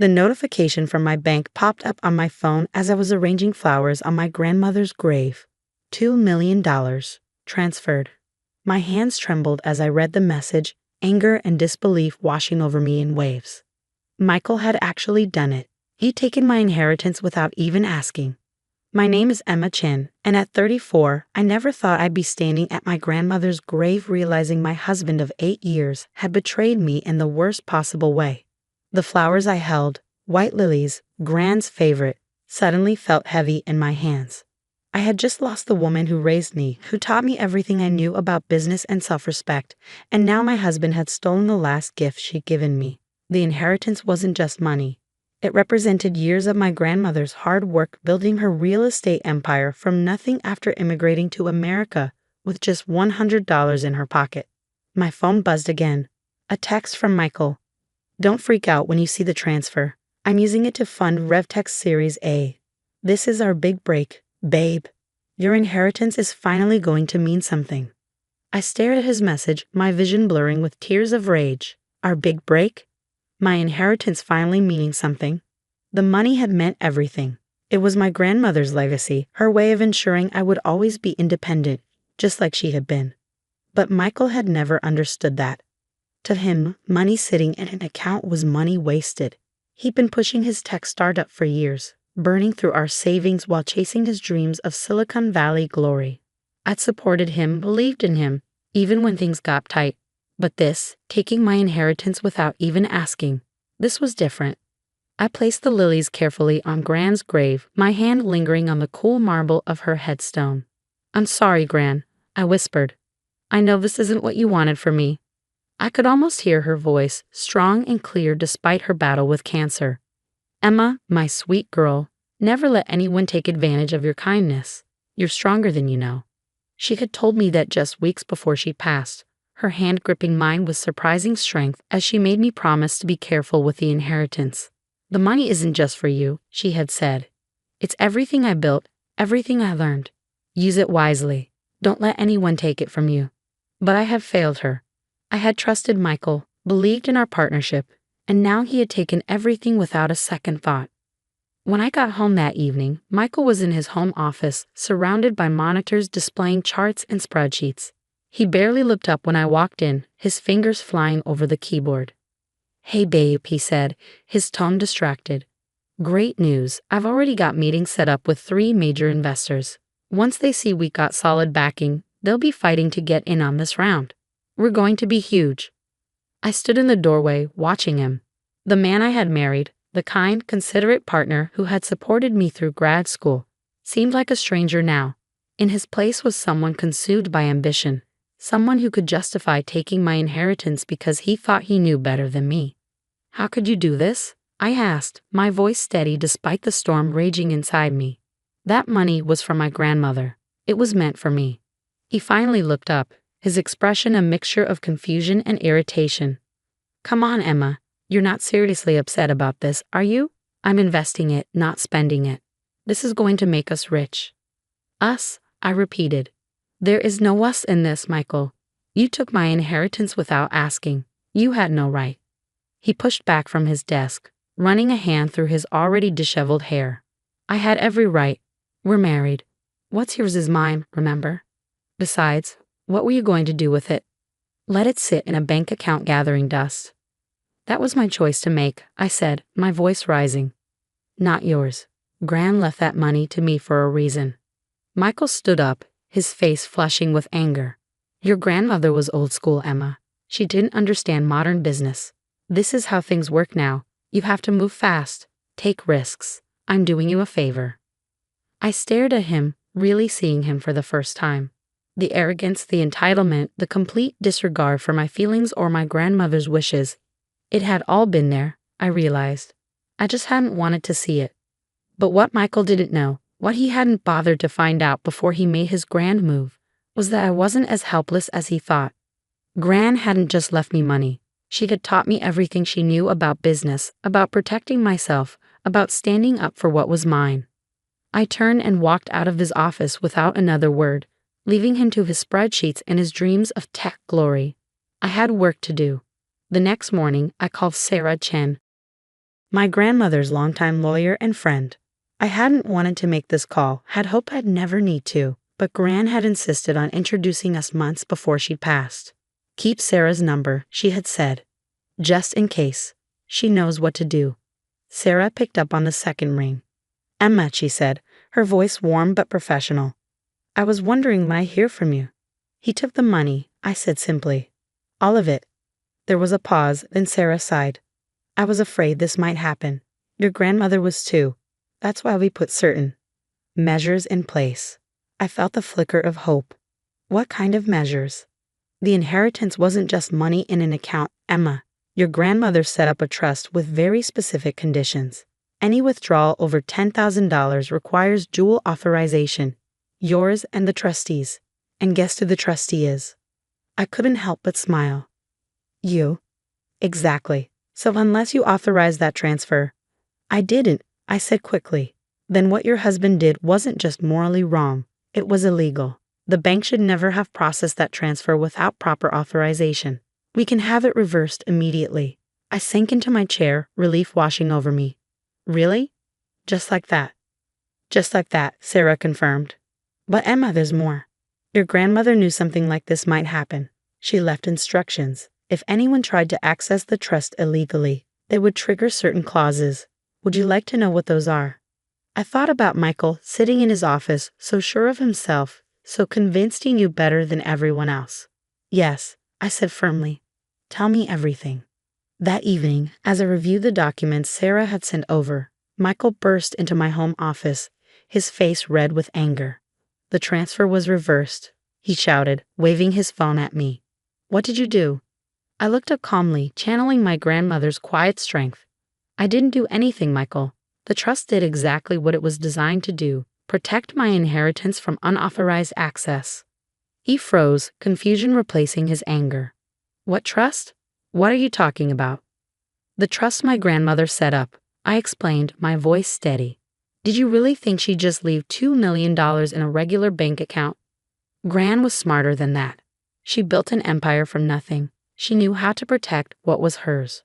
The notification from my bank popped up on my phone as I was arranging flowers on my grandmother's grave. $2 million. Transferred. My hands trembled as I read the message, anger and disbelief washing over me in waves. Michael had actually done it. He'd taken my inheritance without even asking. My name is Emma Chin, and at 34, I never thought I'd be standing at my grandmother's grave realizing my husband of 8 years had betrayed me in the worst possible way. The flowers I held, white lilies, Grand's favorite, suddenly felt heavy in my hands. I had just lost the woman who raised me, who taught me everything I knew about business and self-respect, and now my husband had stolen the last gift she'd given me. The inheritance wasn't just money. It represented years of my grandmother's hard work building her real estate empire from nothing after immigrating to America with just $100 in her pocket. My phone buzzed again. A text from Michael. Don't freak out when you see the transfer. I'm using it to fund RevTech Series A. This is our big break, babe. Your inheritance is finally going to mean something. I stared at his message, my vision blurring with tears of rage. Our big break? My inheritance finally meaning something. The money had meant everything. It was my grandmother's legacy, her way of ensuring I would always be independent, just like she had been. But Michael had never understood that. To him, money sitting in an account was money wasted. He'd been pushing his tech startup for years, burning through our savings while chasing his dreams of Silicon Valley glory. I'd supported him, believed in him, even when things got tight. But this, taking my inheritance without even asking, this was different. I placed the lilies carefully on Gran's grave, my hand lingering on the cool marble of her headstone. I'm sorry, Gran, I whispered. I know this isn't what you wanted for me. I could almost hear her voice, strong and clear despite her battle with cancer. Emma, my sweet girl, never let anyone take advantage of your kindness. You're stronger than you know. She had told me that just weeks before she passed, her hand gripping mine with surprising strength as she made me promise to be careful with the inheritance. The money isn't just for you, she had said. It's everything I built, everything I learned. Use it wisely. Don't let anyone take it from you. But I had failed her. I had trusted Michael, believed in our partnership, and now he had taken everything without a second thought. When I got home that evening, Michael was in his home office, surrounded by monitors displaying charts and spreadsheets. He barely looked up when I walked in, his fingers flying over the keyboard. Hey babe, he said, his tone distracted. Great news, I've already got meetings set up with 3 major investors. Once they see we got solid backing, they'll be fighting to get in on this round. We're going to be huge. I stood in the doorway, watching him. The man I had married, the kind, considerate partner who had supported me through grad school, seemed like a stranger now. In his place was someone consumed by ambition, someone who could justify taking my inheritance because he thought he knew better than me. How could you do this? I asked, my voice steady despite the storm raging inside me. That money was for my grandmother. It was meant for me. He finally looked up, his expression a mixture of confusion and irritation. Come on, Emma. You're not seriously upset about this, are you? I'm investing it, not spending it. This is going to make us rich. Us? I repeated. There is no us in this, Michael. You took my inheritance without asking. You had no right. He pushed back from his desk, running a hand through his already disheveled hair. I had every right. We're married. What's yours is mine, remember? Besides, what were you going to do with it? Let it sit in a bank account gathering dust. That was my choice to make, I said, my voice rising. Not yours. Gran left that money to me for a reason. Michael stood up, his face flushing with anger. Your grandmother was old school, Emma. She didn't understand modern business. This is how things work now. You have to move fast, take risks. I'm doing you a favor. I stared at him, really seeing him for the first time. The arrogance, the entitlement, the complete disregard for my feelings or my grandmother's wishes. It had all been there, I realized. I just hadn't wanted to see it. But what Michael didn't know, what he hadn't bothered to find out before he made his grand move, was that I wasn't as helpless as he thought. Gran hadn't just left me money. She had taught me everything she knew about business, about protecting myself, about standing up for what was mine. I turned and walked out of his office without another word, leaving him to his spreadsheets and his dreams of tech glory. I had work to do. The next morning, I called Sarah Chen. My grandmother's longtime lawyer and friend. I hadn't wanted to make this call, had hoped I'd never need to, but Gran had insisted on introducing us months before she passed. Keep Sarah's number, she had said. Just in case. She knows what to do. Sarah picked up on the second ring. Emma, she said, her voice warm but professional. I was wondering when I hear from you. He took the money, I said simply. All of it. There was a pause, then Sarah sighed. I was afraid this might happen. Your grandmother was too. That's why we put certain measures in place. I felt the flicker of hope. What kind of measures? The inheritance wasn't just money in an account, Emma. Your grandmother set up a trust with very specific conditions. Any withdrawal over $10,000 requires dual authorization, yours and the trustees. And guess who the trustee is? I couldn't help but smile. You? Exactly. So unless you authorize that transfer. I didn't, I said quickly. Then what your husband did wasn't just morally wrong, it was illegal. The bank should never have processed that transfer without proper authorization. We can have it reversed immediately. I sank into my chair, relief washing over me. Really? Just like that? Just like that, Sarah confirmed. But Emma, there's more. Your grandmother knew something like this might happen. She left instructions. If anyone tried to access the trust illegally, they would trigger certain clauses. Would you like to know what those are? I thought about Michael sitting in his office, so sure of himself, so convinced he knew better than everyone else. Yes, I said firmly. Tell me everything. That evening, as I reviewed the documents Sarah had sent over, Michael burst into my home office, his face red with anger. The transfer was reversed, he shouted, waving his phone at me. What did you do? I looked up calmly, channeling my grandmother's quiet strength. I didn't do anything, Michael. The trust did exactly what it was designed to do, protect my inheritance from unauthorized access. He froze, confusion replacing his anger. What trust? What are you talking about? The trust my grandmother set up, I explained, my voice steady. Did you really think she'd just leave $2 million in a regular bank account? Gran was smarter than that. She built an empire from nothing. She knew how to protect what was hers.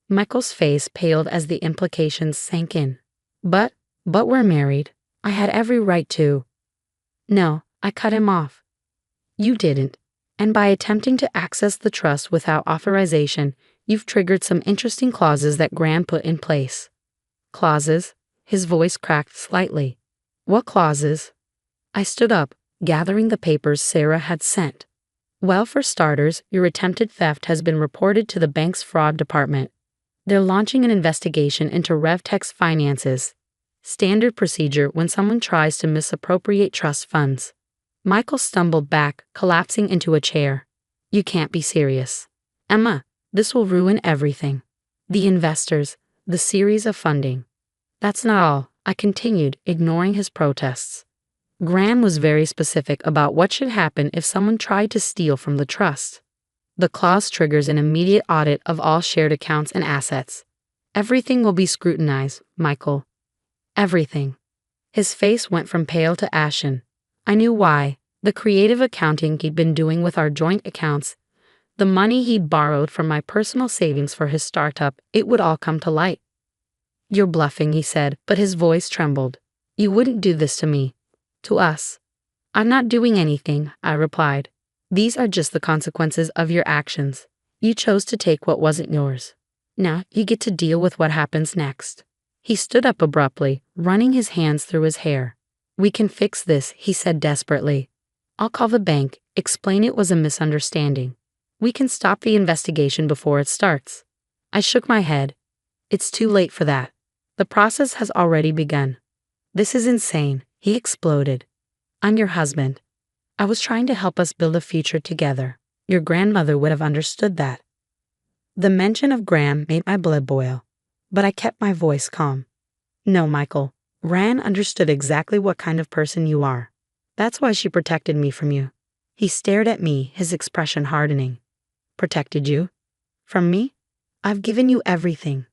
Michael's face paled as the implications sank in. But we're married. I had every right to. No, I cut him off. You didn't. And by attempting to access the trust without authorization, you've triggered some interesting clauses that Gran put in place. Clauses? His voice cracked slightly. What clauses? I stood up, gathering the papers Sarah had sent. Well, for starters, your attempted theft has been reported to the bank's fraud department. They're launching an investigation into RevTech's finances. Standard procedure when someone tries to misappropriate trust funds. Michael stumbled back, collapsing into a chair. You can't be serious. Emma, this will ruin everything. The investors, the series of funding. That's not all, I continued, ignoring his protests. Gran was very specific about what should happen if someone tried to steal from the trust. The clause triggers an immediate audit of all shared accounts and assets. Everything will be scrutinized, Michael. Everything. His face went from pale to ashen. I knew why. The creative accounting he'd been doing with our joint accounts, the money he'd borrowed from my personal savings for his startup, it would all come to light. You're bluffing, he said, but his voice trembled. You wouldn't do this to me. To us. I'm not doing anything, I replied. These are just the consequences of your actions. You chose to take what wasn't yours. Now you get to deal with what happens next. He stood up abruptly, running his hands through his hair. We can fix this, he said desperately. I'll call the bank, explain it was a misunderstanding. We can stop the investigation before it starts. I shook my head. It's too late for that. The process has already begun. This is insane, he exploded. I'm your husband. I was trying to help us build a future together. Your grandmother would have understood that. The mention of Gran made my blood boil, but I kept my voice calm. No, Michael. Gran understood exactly what kind of person you are. That's why she protected me from you. He stared at me, his expression hardening. Protected you? From me? I've given you everything.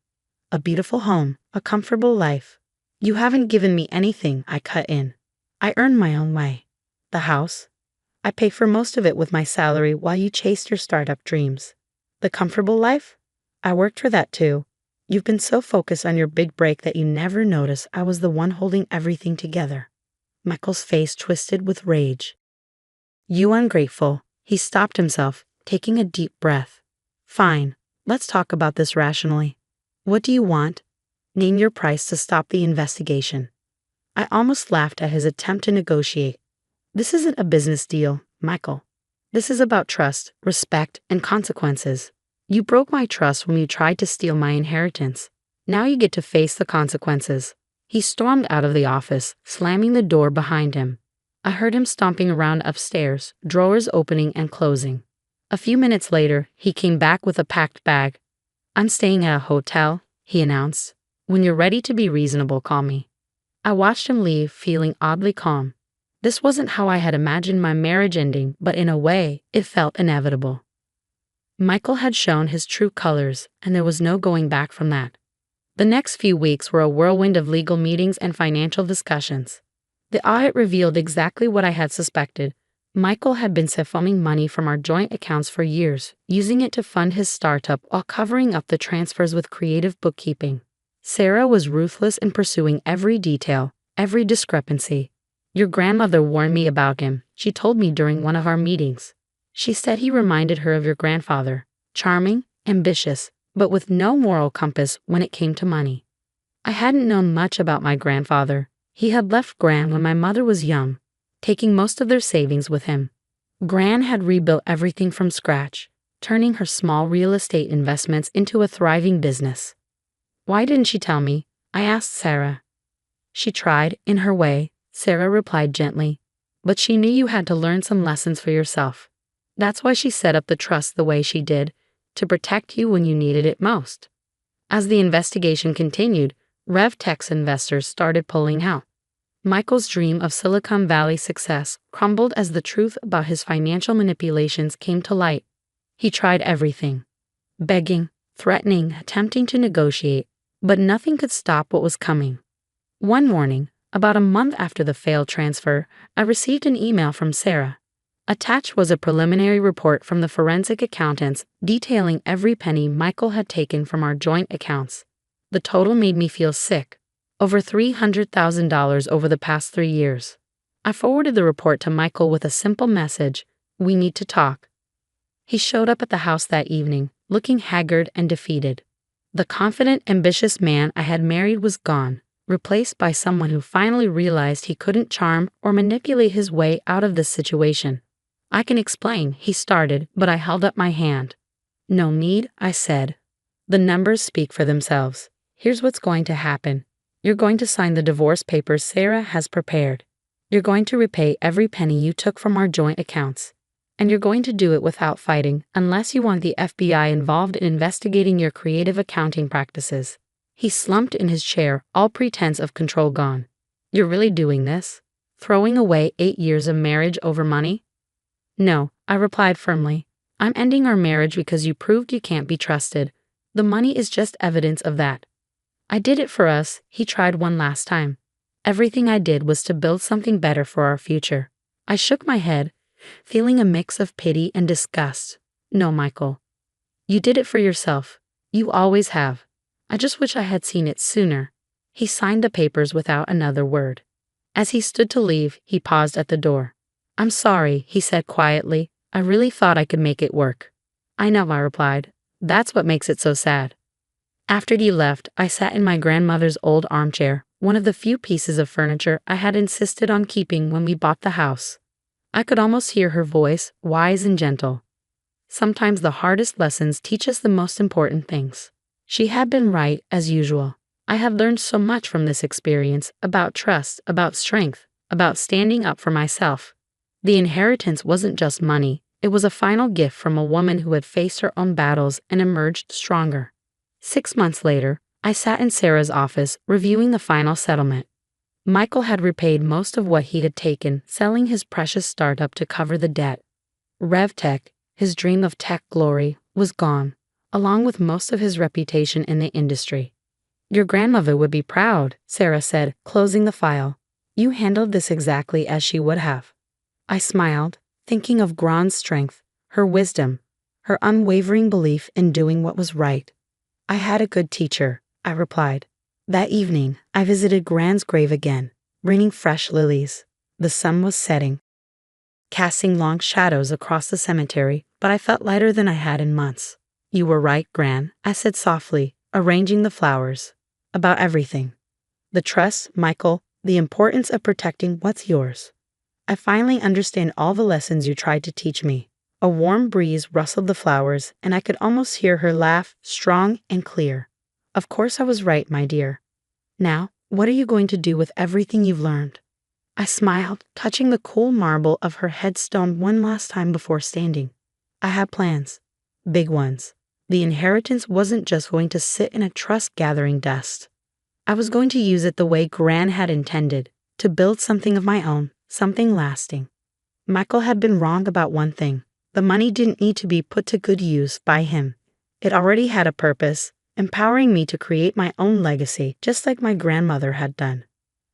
A beautiful home, a comfortable life. You haven't given me anything, I cut in. I earned my own way. The house? I pay for most of it with my salary while you chased your startup dreams. The comfortable life? I worked for that too. You've been so focused on your big break that you never noticed I was the one holding everything together. Michael's face twisted with rage. You ungrateful. He stopped himself, taking a deep breath. Fine, let's talk about this rationally. What do you want? Name your price to stop the investigation. I almost laughed at his attempt to negotiate. This isn't a business deal, Michael. This is about trust, respect, and consequences. You broke my trust when you tried to steal my inheritance. Now you get to face the consequences. He stormed out of the office, slamming the door behind him. I heard him stomping around upstairs, drawers opening and closing. A few minutes later, he came back with a packed bag. I'm staying at a hotel, he announced. When you're ready to be reasonable, call me. I watched him leave, feeling oddly calm. This wasn't how I had imagined my marriage ending, but in a way, it felt inevitable. Michael had shown his true colors, and there was no going back from that. The next few weeks were a whirlwind of legal meetings and financial discussions. The audit revealed exactly what I had suspected. Michael had been siphoning money from our joint accounts for years, using it to fund his startup while covering up the transfers with creative bookkeeping. Sarah was ruthless in pursuing every detail, every discrepancy. Your grandmother warned me about him, she told me during one of our meetings. She said he reminded her of your grandfather, charming, ambitious, but with no moral compass when it came to money. I hadn't known much about my grandfather. He had left Gran when my mother was young, taking most of their savings with him. Gran had rebuilt everything from scratch, turning her small real estate investments into a thriving business. Why didn't she tell me? I asked Sarah. She tried, in her way, Sarah replied gently. But she knew you had to learn some lessons for yourself. That's why she set up the trust the way she did, to protect you when you needed it most. As the investigation continued, RevTech's investors started pulling out. Michael's dream of Silicon Valley success crumbled as the truth about his financial manipulations came to light. He tried everything. Begging, threatening, attempting to negotiate, but nothing could stop what was coming. One morning, about a month after the failed transfer, I received an email from Sarah. Attached was a preliminary report from the forensic accountants detailing every penny Michael had taken from our joint accounts. The total made me feel sick. Over $300,000 over the past 3 years. I forwarded the report to Michael with a simple message: we need to talk. He showed up at the house that evening, looking haggard and defeated. The confident, ambitious man I had married was gone, replaced by someone who finally realized he couldn't charm or manipulate his way out of this situation. I can explain, he started, but I held up my hand. No need, I said. The numbers speak for themselves. Here's what's going to happen. You're going to sign the divorce papers Sarah has prepared. You're going to repay every penny you took from our joint accounts. And you're going to do it without fighting, unless you want the FBI involved in investigating your creative accounting practices. He slumped in his chair, all pretense of control gone. You're really doing this? Throwing away 8 years of marriage over money? No, I replied firmly. I'm ending our marriage because you proved you can't be trusted. The money is just evidence of that. I did it for us, he tried one last time. Everything I did was to build something better for our future. I shook my head, feeling a mix of pity and disgust. No, Michael. You did it for yourself. You always have. I just wish I had seen it sooner. He signed the papers without another word. As he stood to leave, he paused at the door. I'm sorry, he said quietly. I really thought I could make it work. I know, I replied. That's what makes it so sad. After he left, I sat in my grandmother's old armchair, one of the few pieces of furniture I had insisted on keeping when we bought the house. I could almost hear her voice, wise and gentle. Sometimes the hardest lessons teach us the most important things. She had been right, as usual. I had learned so much from this experience, about trust, about strength, about standing up for myself. The inheritance wasn't just money, it was a final gift from a woman who had faced her own battles and emerged stronger. 6 months later, I sat in Sarah's office, reviewing the final settlement. Michael had repaid most of what he had taken, selling his precious startup to cover the debt. RevTech, his dream of tech glory, was gone, along with most of his reputation in the industry. Your grandmother would be proud, Sarah said, closing the file. You handled this exactly as she would have. I smiled, thinking of Gran's strength, her wisdom, her unwavering belief in doing what was right. I had a good teacher, I replied. That evening, I visited Gran's grave again, bringing fresh lilies. The sun was setting, casting long shadows across the cemetery, but I felt lighter than I had in months. You were right, Gran, I said softly, arranging the flowers. About everything. The trust, Michael, the importance of protecting what's yours. I finally understand all the lessons you tried to teach me. A warm breeze rustled the flowers, and I could almost hear her laugh, strong and clear. Of course I was right, my dear. Now, what are you going to do with everything you've learned? I smiled, touching the cool marble of her headstone one last time before standing. I had plans. Big ones. The inheritance wasn't just going to sit in a trust-gathering dust. I was going to use it the way Gran had intended, to build something of my own, something lasting. Michael had been wrong about one thing. The money didn't need to be put to good use by him. It already had a purpose, empowering me to create my own legacy, just like my grandmother had done.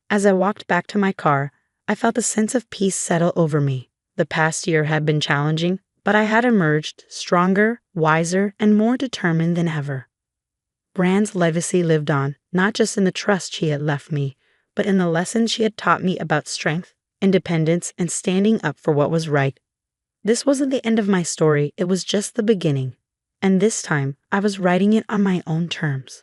As I walked back to my car, I felt a sense of peace settle over me. The past year had been challenging, but I had emerged stronger, wiser, and more determined than ever. Gran's legacy lived on, not just in the trust she had left me, but in the lessons she had taught me about strength, independence, and standing up for what was right. This wasn't the end of my story, it was just the beginning. And this time, I was writing it on my own terms.